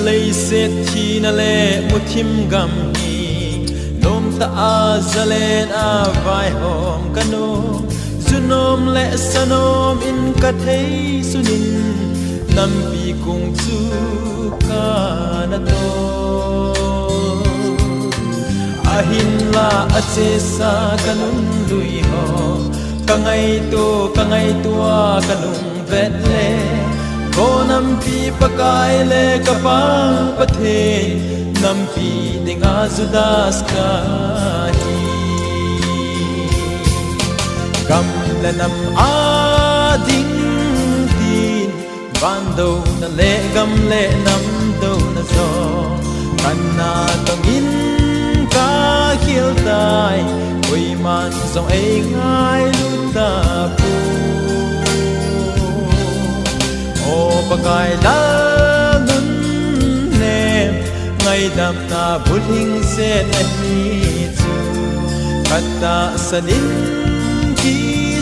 lấy xét thi na lệ một thim gầm hi lom ta a zalen a vai hom kano zunom le sanom in ka thei sunin nam pi kung chu ka na to ahin la ache sa kanun lui ho kangai tua kanung vet le ko nam pi pakai le kapa pathe nam pi dinga zudas ka hi kam le nam a ding tin van do na le gam le nam do na zo kanna tong in ka khil dai oi man song ai ngai lu ta pu o pakai la nun nem ngai dam na buling se na hi chu kata sanin ki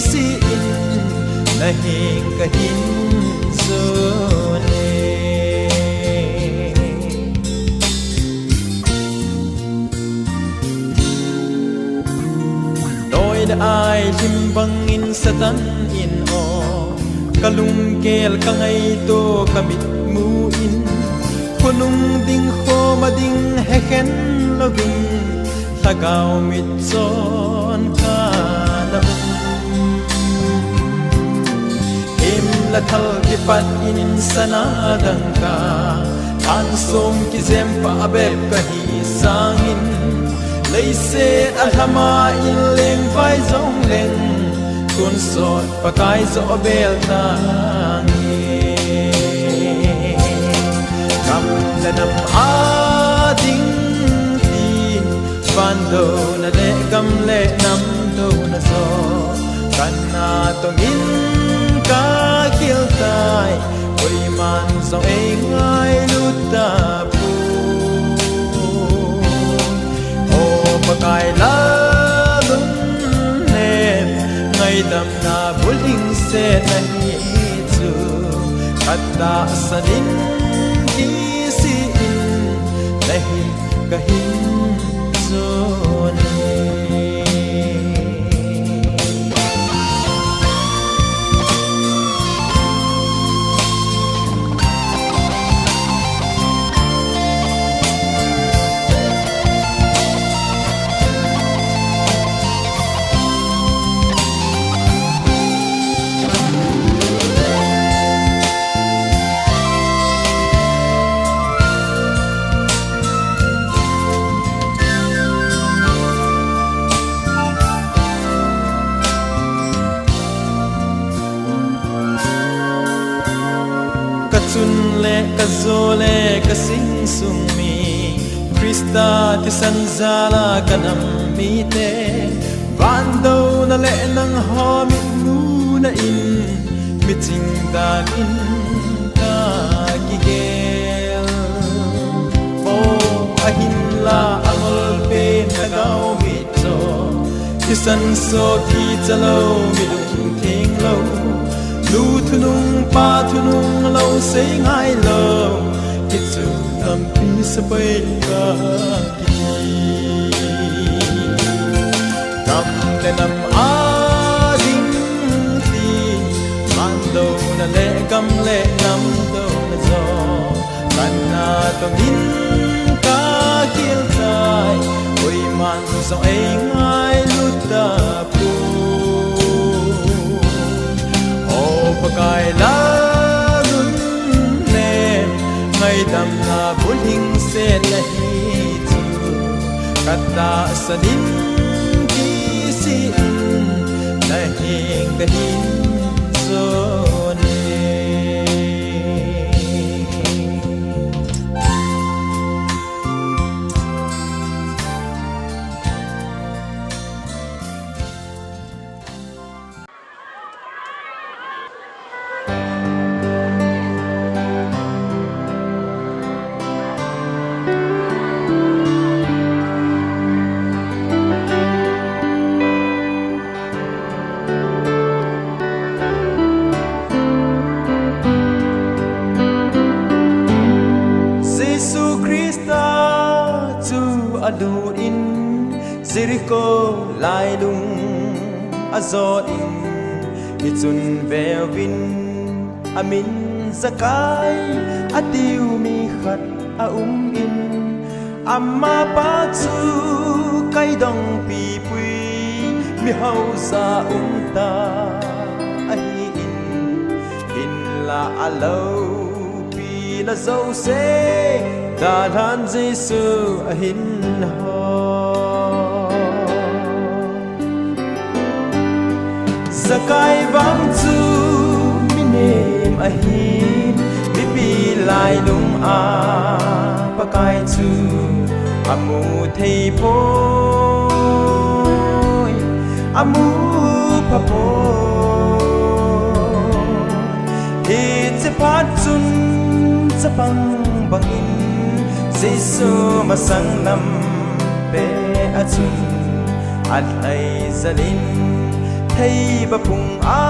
si in na hing ka hin so ne noi da ai lim bang in satan in o kalung kel kangai to kamit mu in kunung ding kho mading heken loving tagaw mit son ka na im la thal ki pat in sana dang ka an som ki zem pa beb ka hi sangin leise alhama in leng vai zong leng kun sot pakai zo bel tangi kam lanam ading tin bando na le gam le nam do na zo kana tongin ka kil tai oi man zo ai ngai luta pu o pakai la dam na buling se na hi chu kata sanin ki si in nahi kahin so ne ka zole ka sing sung mi Krista ti sanzala kanam mi te bando na le nang homit mu na in miting dan in ka gigel o ahin la amol pe nagaw mito ti san so ti chalo mi lung thing lo lu thunung pa thunung lo se ngai lo kitsu nam pi sa pai ka ki nam le nam a ding ti mando na le gam le nam do na zo kana to din ka kil tai oi man so ai ngai lu ta pu pakai la nun nem ngai dam na buling se na hi chu kata sanin ki si na hing ka hin so ne adu in Jericho lai lung azot in Ichun velvin amin zakai atiu mi khat in amma pa chu kai dong pi pui mi hau sa ta ai in la alo pi la zo se ta han Giêsu hin ho zakai vang chu mi nem a hin mi pi lai lung a pa kai chu amu thei poi amu pa po hi che pat chun cha pang bang in Giêsu ma sang nam pe a chun at ai zalin thei ba phung a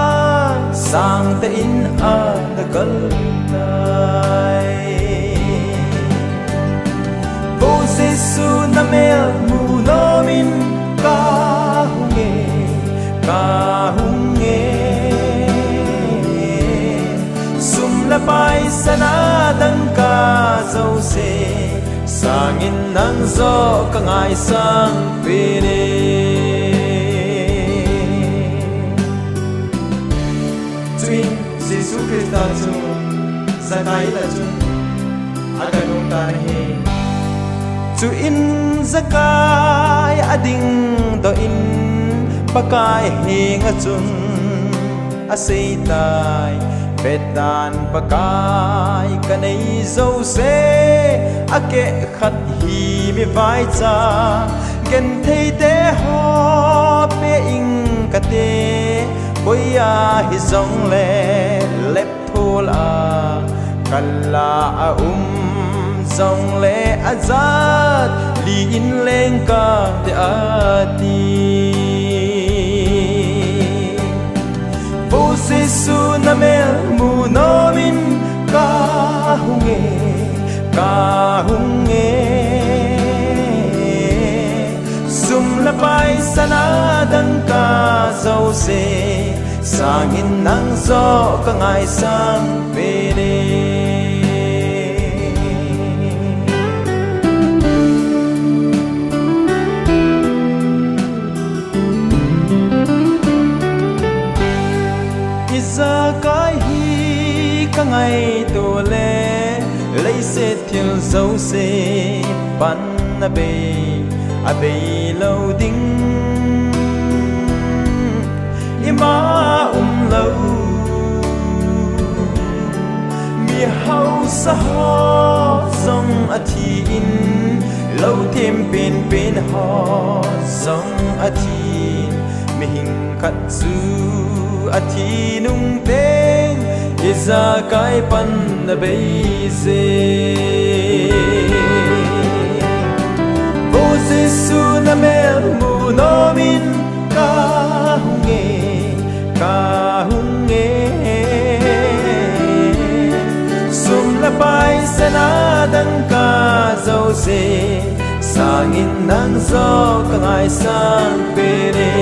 sang te in a da kal lai Bo Giêsu na mel mu no min ka hunge sum la pai sana dang ka zo se sangin nang zo ka ngai sang pe ne Twin Giêsu Christa chu zakai la chu akanung ta he chu in zakai ading do in pakai hing a chun a sei tai petan pakai kanei zo se ake khat hi mi vai cha gen thei te ho pe ing ka te boya hi zong le lep thol a kala a zong le azat li in leng ka te ati Bo Giêsu na mel mu no min ka hunge sum la pai sana dang ka zo se sangin nang zo ka ngai sang pe de Zakai hi ka ngai to le lấy se thiel zo se pan na be a be lo ding ima lâu mi hau sa ho zong a thi in lâu thêm bên ho zong a thi mi hing khat zu a thi nung tên Isa kai pan na beise Bo Giêsu na mel mu no min ka hunge sum la pai sana dang ka zo se sangin nang zo ka ngai sang pe re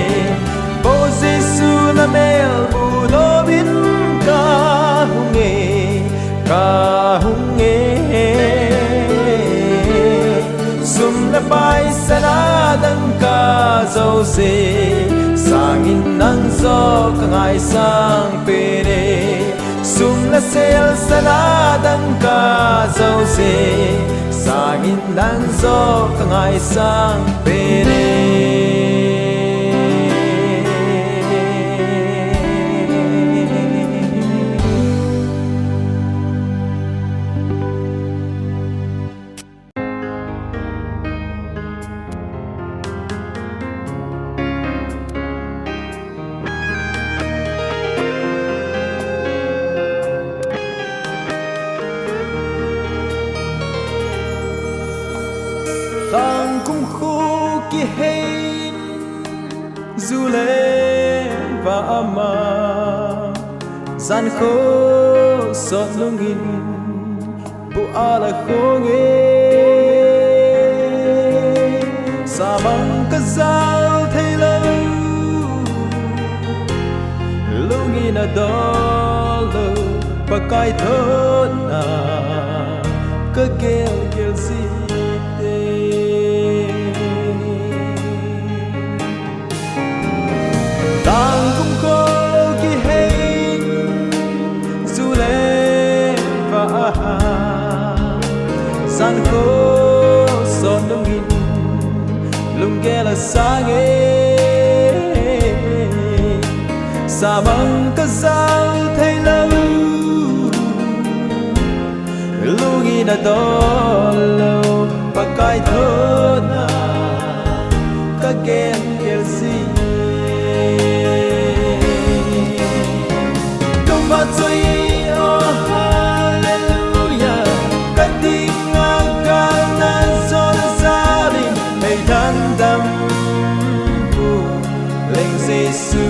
Bo Giêsu na mel mu no min ka hunge sum la pai sana dang ka zo se sangin nang zo ka ngai sang pe re sum la sel sana dang ka zo se sangin nang zo ka ngai sang pe re Sang cung khu ki hein du lê và ama gian khô sọt lungin bu ala khô nghe sa bằng cái dao thay lâu lungi na dolo pakai thona ka gel zite tang kum ko ki hey zule va san ko son lungin lungela sange sa bằng cái dao thay lâu lungi na dolo pakai thona ka gel zite Kama tôi oh hallelujah cái tiếng ngân na gió xa đi hãy đan đắm lên Giêsu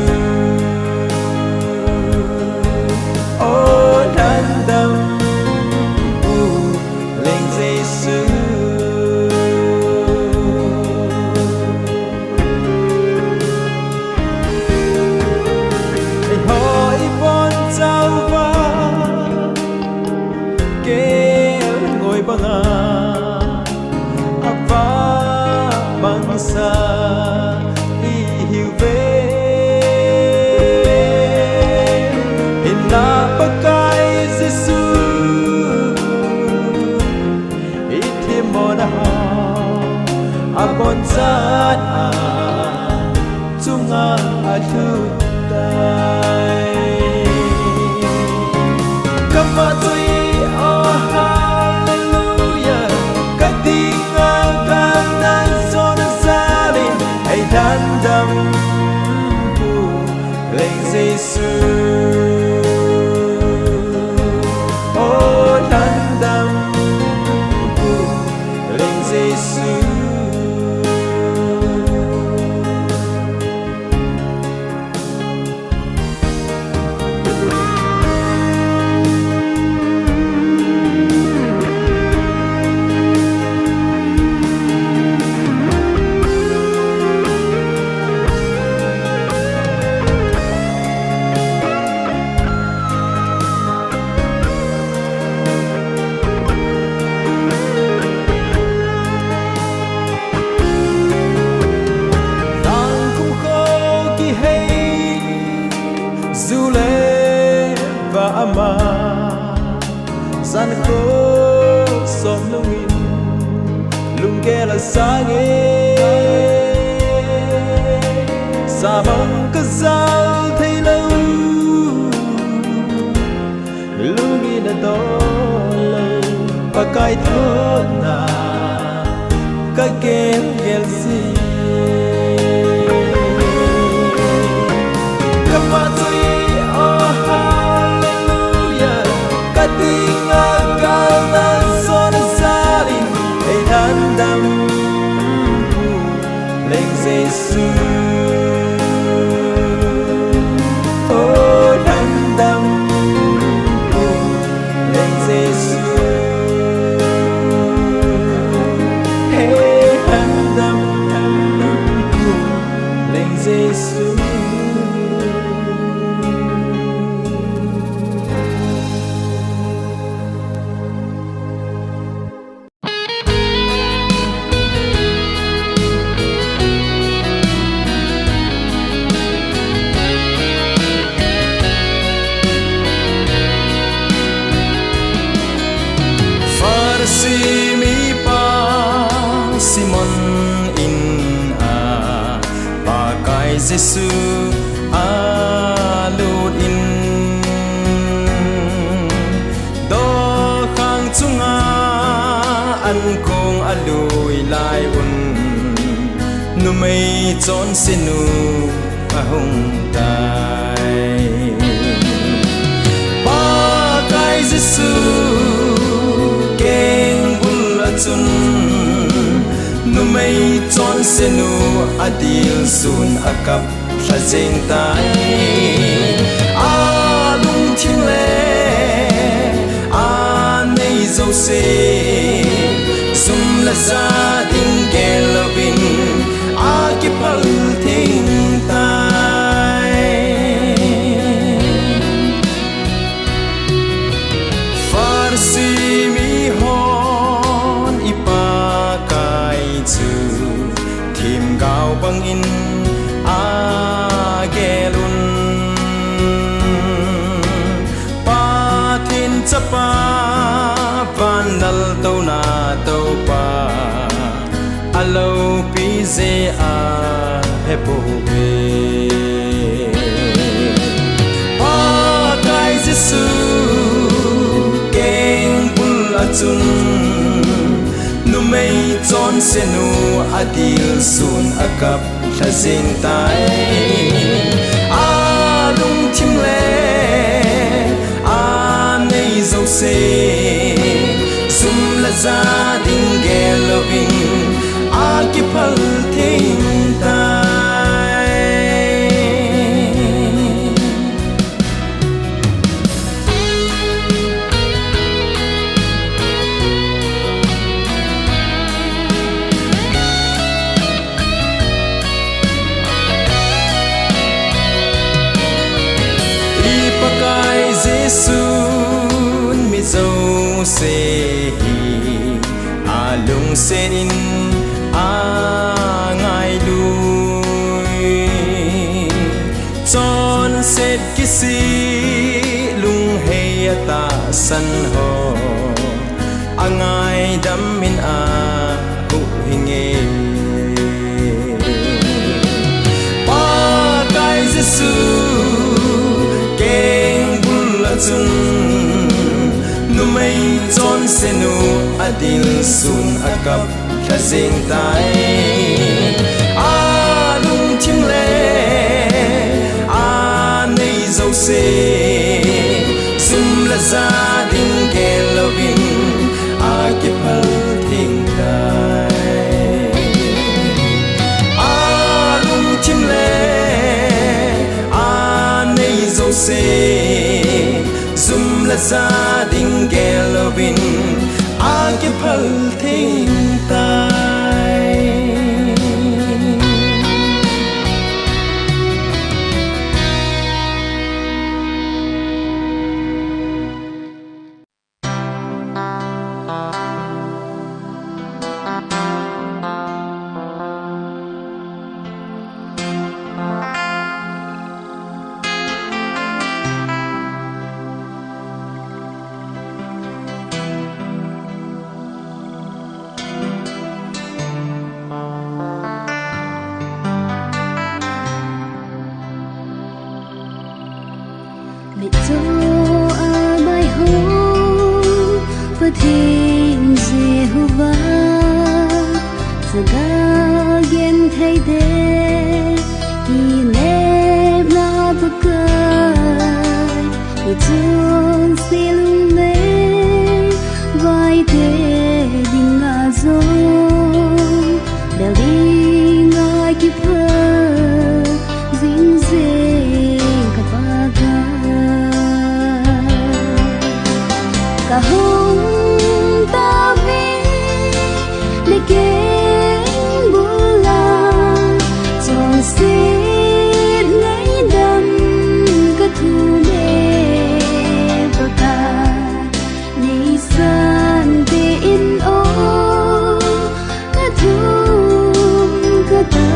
oh đan đắm lên Giêsu banga apa bangsa ihiwe ina pakai Giêsu itimona apon zat tunga atutai kama tôi đan đắm lên Giêsu oh đan đắm lên Giêsu ama san ko som lungin lungela sange sa bằng cái dao thay lâu lungin na to lâu pakai thona ka gel si kama tôi tiếng ca na gió xa đi hãy đan đắm lên Giêsu oh đan đắm lên Giêsu hey đan đắm lên Giêsu si mi pa Simon in pakai Giêsu alut in do khang chunga an kong alui lai un nu mei chon sinu ahung tai pakai Giêsu chun nu mei chon senu adil sun akap tha jeng tai a lung thing le a nei zo se zum la za ding gelovin si mi hon ipakai chu thim gao bang in a gelun pa thin chapa pan nal to na to pa alo pi ze a he po be pa kai jesu chun nu mei chon se nu adil sun akap tha sing tai a lung thim le a nei zo se zum la za ding ge loving a ki phal thing tai sun mi zo se hi a lung se in a ngai lui chon set ki si lung he ta san ho a ngai dam min a hu hinge pa kai jesu chun nu mei chon se nu adil sun akap tha sing tai a lung thim le a nei zo se zum la za ding ge loving a ki phal thing tai a lung thim le a nei zo se zum la za ding ge loving a ki phal thing tai thiên Jehovah saga gen thay de ki nep na bakai ki chon silung me vai te ding a zo del ding a ki pha zin zing ka pa ka hong ta vi le ke bula chon sit ngai dam ka thu me pa ka ni san te in o ka thu ka ta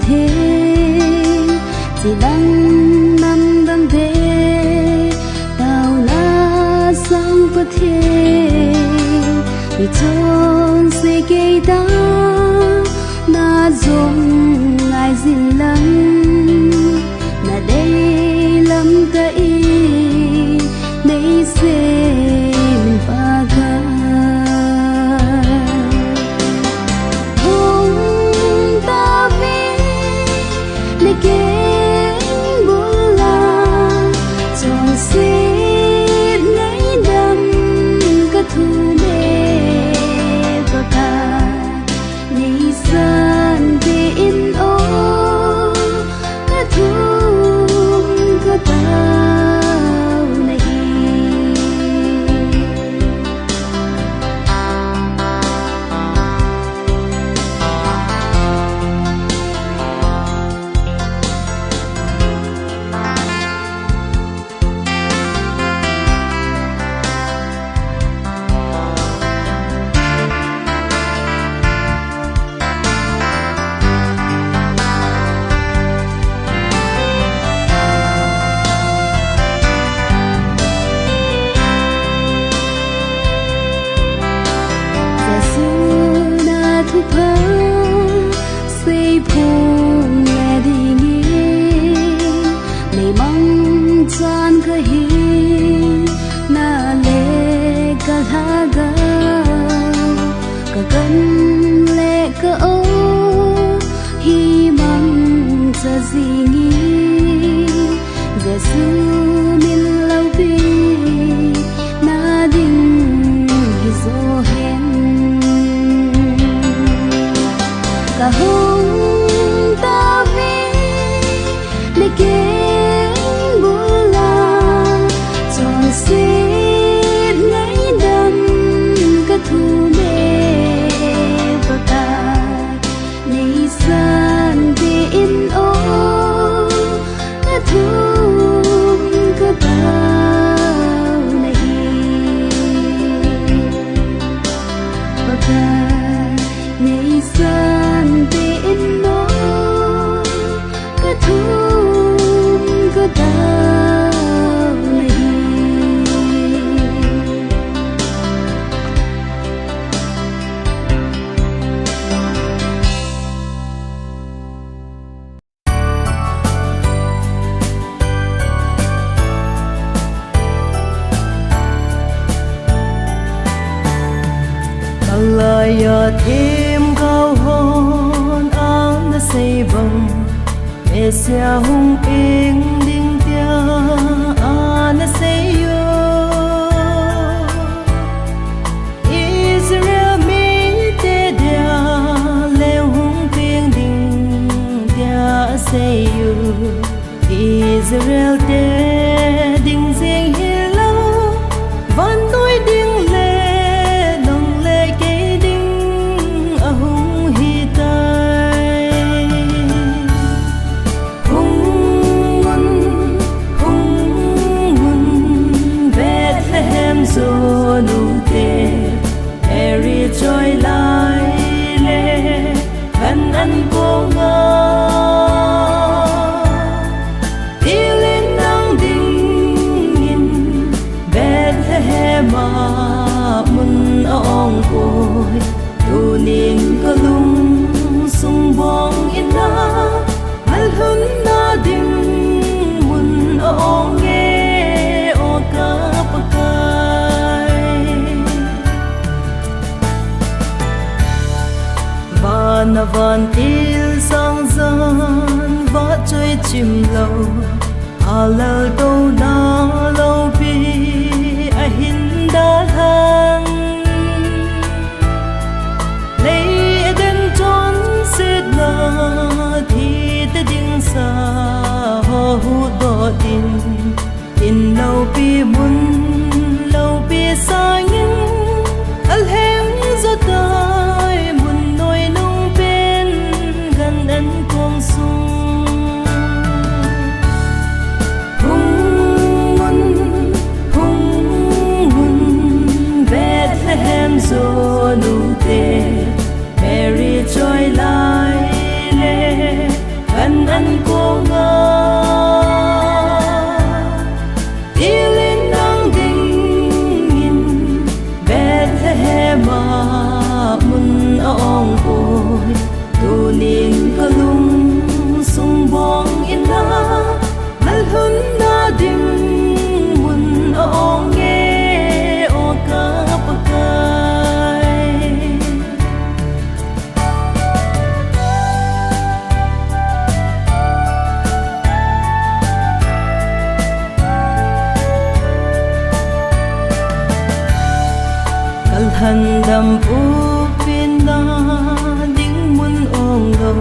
thế chỉ đang nằm đằng thế tao na sang bất thế thì chôn sẽ gây ta na dùng ngài gìn lắm na đây lắm cái đây sẽ mình phá ra thu ga ka kan le ka o hi mang cha zingi Giêsu min lau bi na ding hi zo hen ka hong ta vi ne ke bula chọn xin ngày đêm ka thu me ba ka nei san ti in o ka thu ka bao nei ba ka nei san ti in o ka thu ka bao nei lời thêm cao hôn áo đã xây vòng mẹ sẽ hung yên đinh tia đã xây yo Israel mi te dia leo hung yên đinh tia xây yo Israel te đinh riêng hi lâu van tôi đinh lệ so nu te eri trôi lại lệ gần ăn cô ngơ đi lên nắng đình nhìn Bethlehem mà mun ong côi tu niên cơ lung sung bong in na al hun na đình mun ong nghe o ca na van til sang gian vã chơi chim lâu lơ đâu na lâu bi hin đã thang lấy đến trốn xếp na thì te ding sa ho hu do tin lâu bi mun lâu bi sa ngin al heng zo tai mun noi nung bên gần ân cuồng sung hung mun Bethlehem zo nu te Mary trôi lại lệ gần ân cuồng ngơ đi lên nắng đình nhìn Bethlehem mà mun ong côi tu niên cơ lung sung bong in na al hun na ding mun ong nghe o ca pa kai kal han dam u pin na ding mun ong lo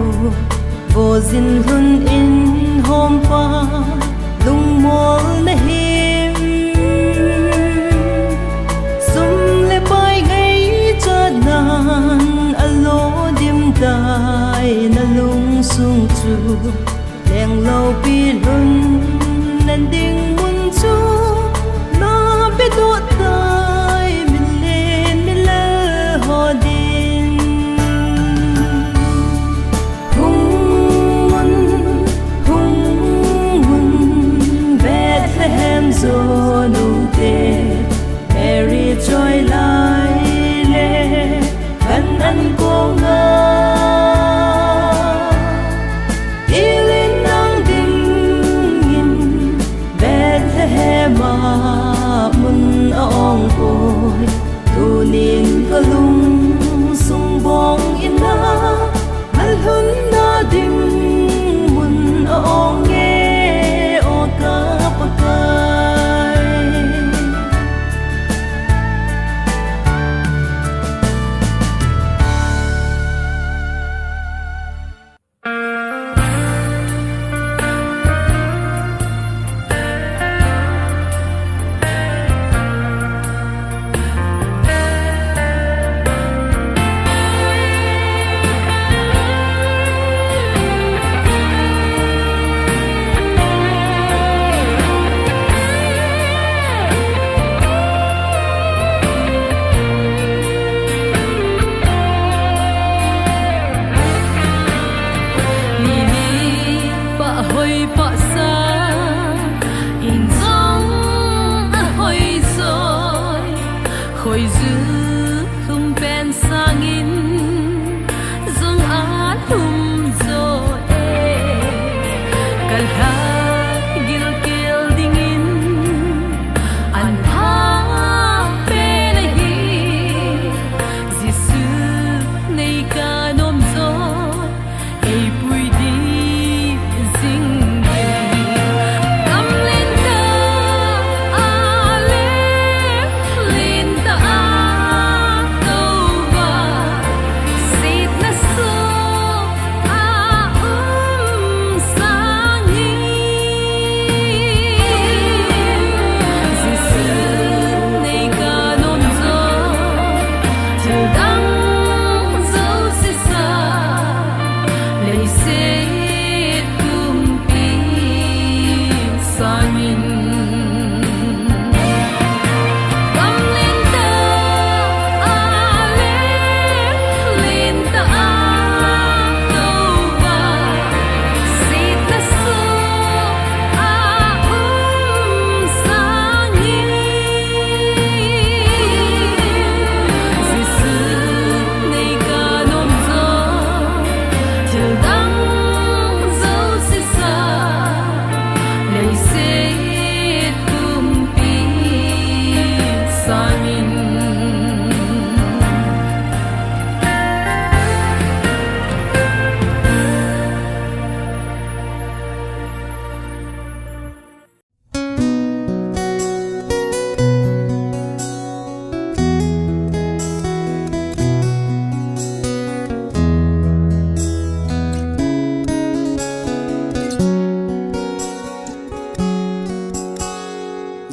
vô dinh hun in hôm qua lung mol na him sum le pai ngay cho nan alo dim dai na lung sung chu leng lo pi lun nan ding mun chu na be do dai min len min la ho din Bethlehem zo nu te Mary trôi lại lệ gần ăn cô ngơ đi không bên sangin zong an hum zo e kal ha gil kil dingin an ha pe na hi jisu nei ka nom zo ei pui di zing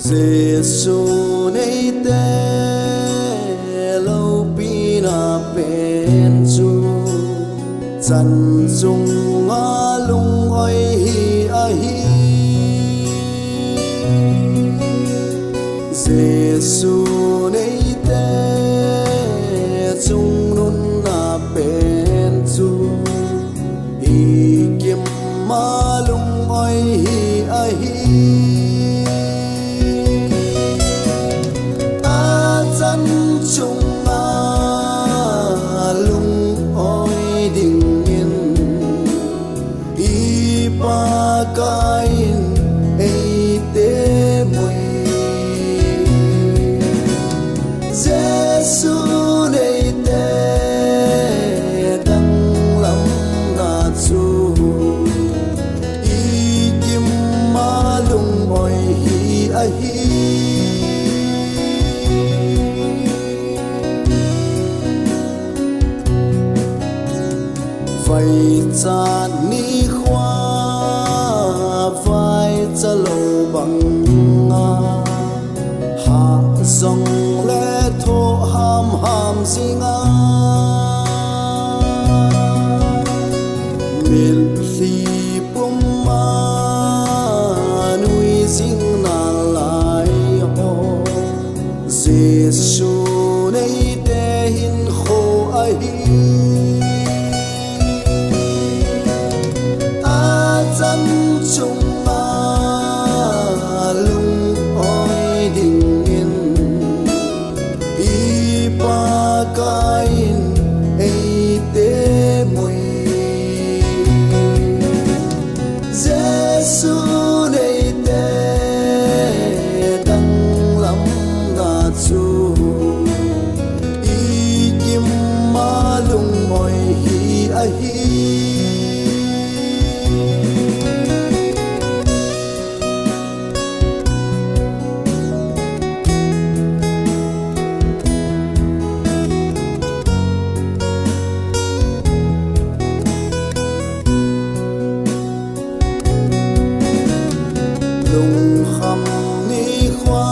Giêsu nay te lâu pina pen chu chân dung ngã lung oi hi a hi Giêsu nay te chung nun na pen chu hi kim ma lung oi hi a hi chung lung oi ding in i pa kain ei te mui Giêsu nei te dang lam na chu i kim ma lung oi hi a hi vai cha ni khoa vai cha lo bằng nga ha song le tho ham ham singa mil thi pum ma nui sing na lai ho Giêsu nei te hin kho a hi chung lung oi ding in i pa kain ei te mui Giêsu nei te dang lam na chu i kim ma lung oi hi a hi lung kham ni khoa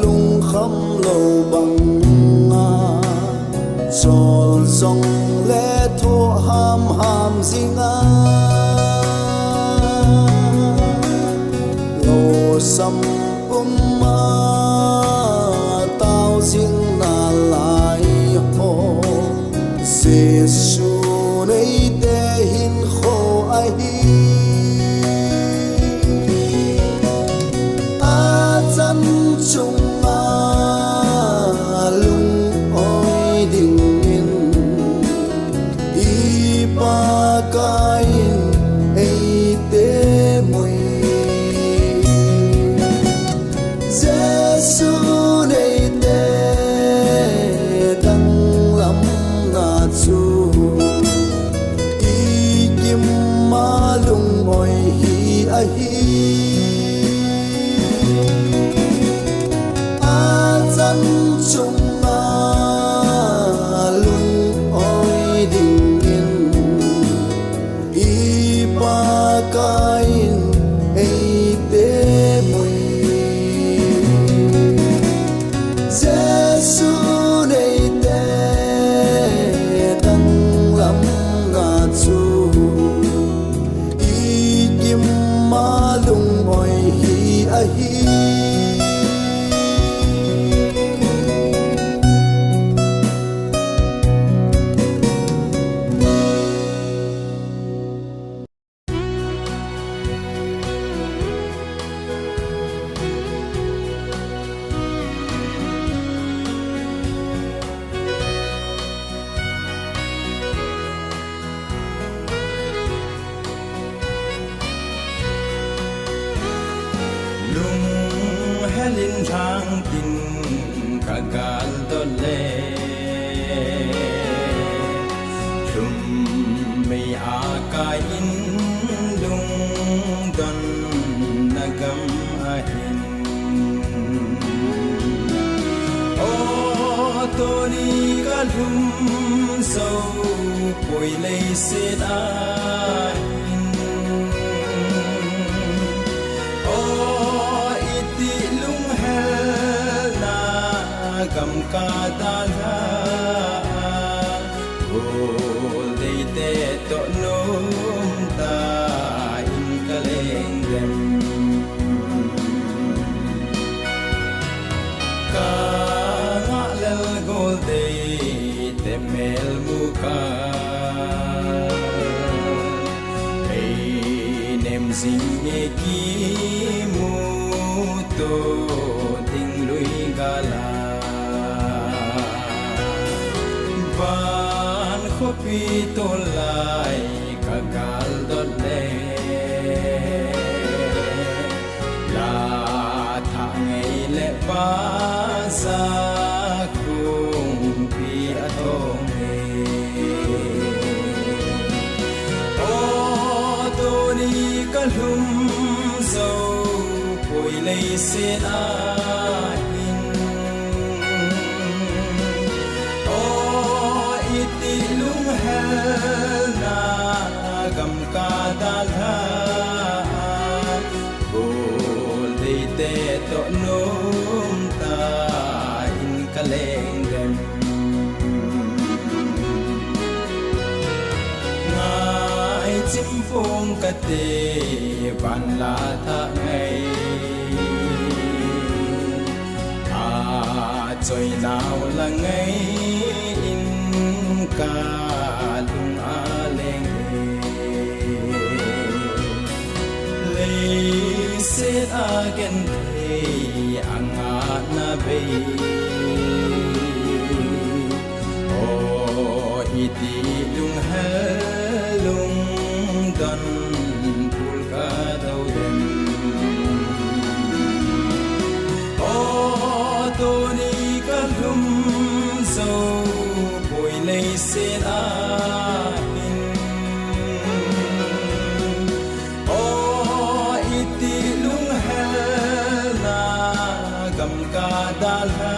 lung kham lâu bằng nga chol dòng lẽ thô ham ham zinga lo sam ma tao zing na lai ho Giêsu nei te hin kho ai chung halin rang tin kagal dole rum me akai in lung don nagam ahin o tori kalum so poi lei se ai cầm ca ta ra vô đây tê to nôm ta in ca lên đêm ca ngã lel gol đây te mel muka hey nem zing ye ki mu to ting lui gala van khopi to lai kagal dot le la tha ngei le ba sa khung pi atong e o to ni kalum zo poi lei se na gam ka dalha bol de te to nom ta in kaleng dem ngai chim phong ka te van la tha ngai a choi nao la ngai in ka lung a leng set again hey anga na be oh iti lung halung dan pul ka dau dem oh to ni ka lum so poi lei set a dalha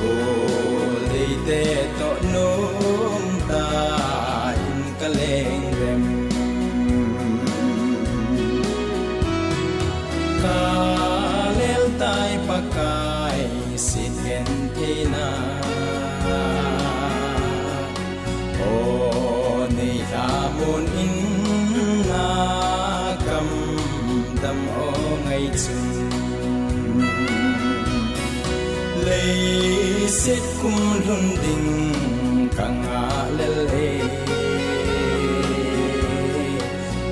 bol dei te to nom ta in kaleng dem ka lel tai pakai sit gen tina o nei ta mun in na kam dam o ngai chung lei set kum lun ding kanga lele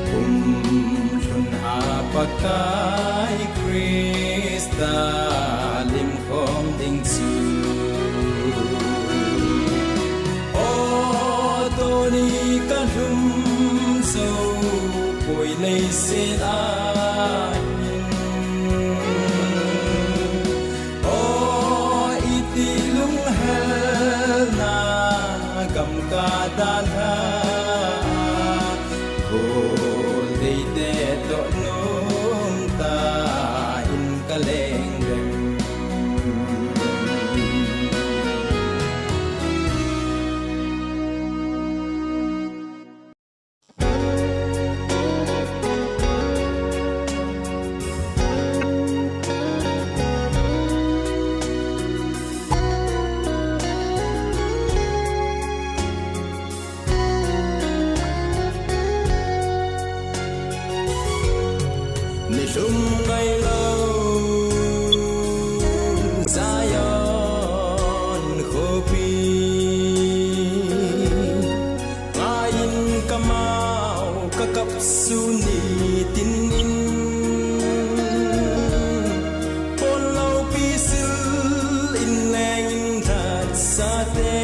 kum lun apakai krista lim khom ding su o to ni ka lum so poi lei set a gam ka dalha bol dei te to nom ta in kaleng dem suni tin in pon lau pisil in leng in that sa te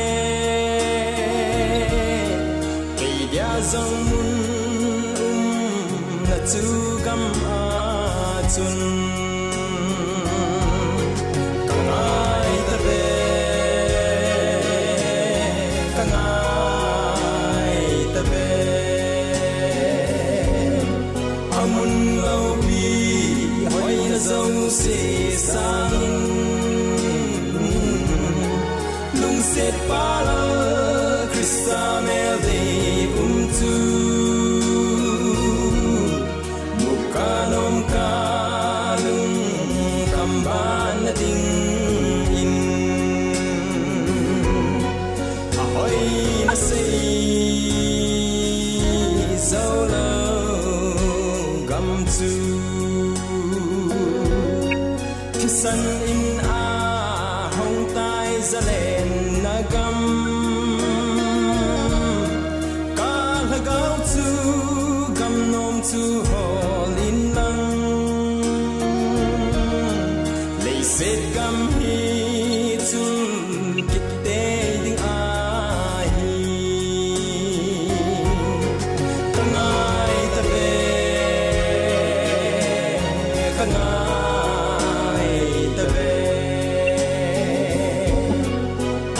kay dia zong mun na chu gam a chun set pala Krista mel de tu mukanom kalung kamban na ding in ahoy na say solo gam tu kisan in a hong tai za len na gam ka hagao tu gam nom tu hol in lang lei set gam hi tu kit te ding a hi kangai ta be kangai ta be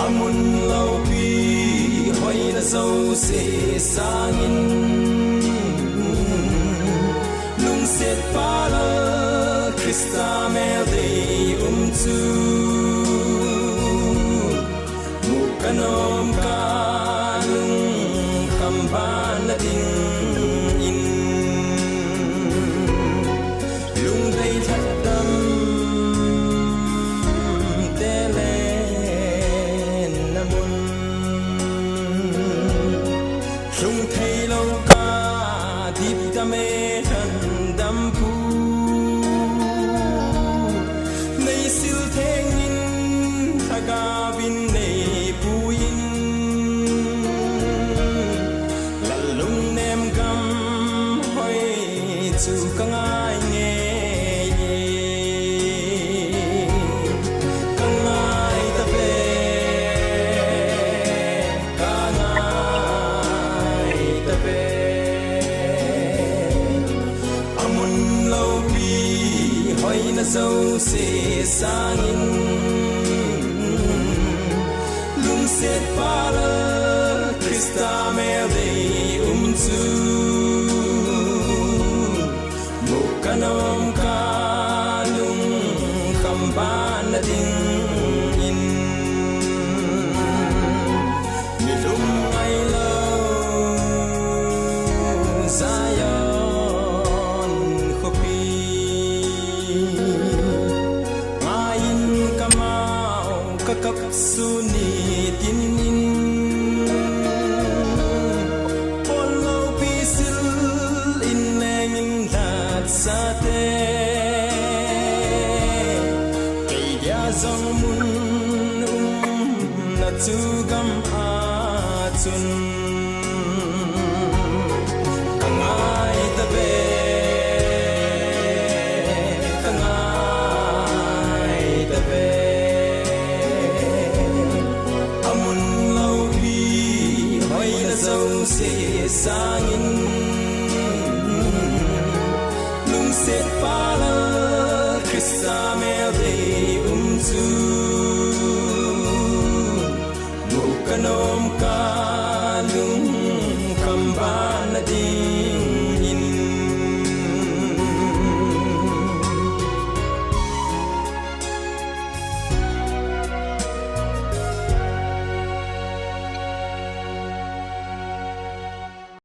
amun lau pi hoi na so se sangin lung set pala Krista mel de tu mukanom kalung kamban na ding in lung dei that dam telen namun lung thei lâu ca dip dame than dam pu nei sil theng in thaga bin nei puin la lung nem gam hoi chu kangai nge kangai ta pe kangai ta pe amun lâu pi hoi na dâu se sangin lung set pala Krista mel de tu mukanom kalung kamban na ding in nilum ay lâu Zion khopi ngayin kamao kakap suni tin in polo pisil in nengin lat sa te kay dia zong mun na tu gam atun kangai ta be kangai ta be amun lâu pi hoi na dâu se sangin lung set pala Krista mel de tu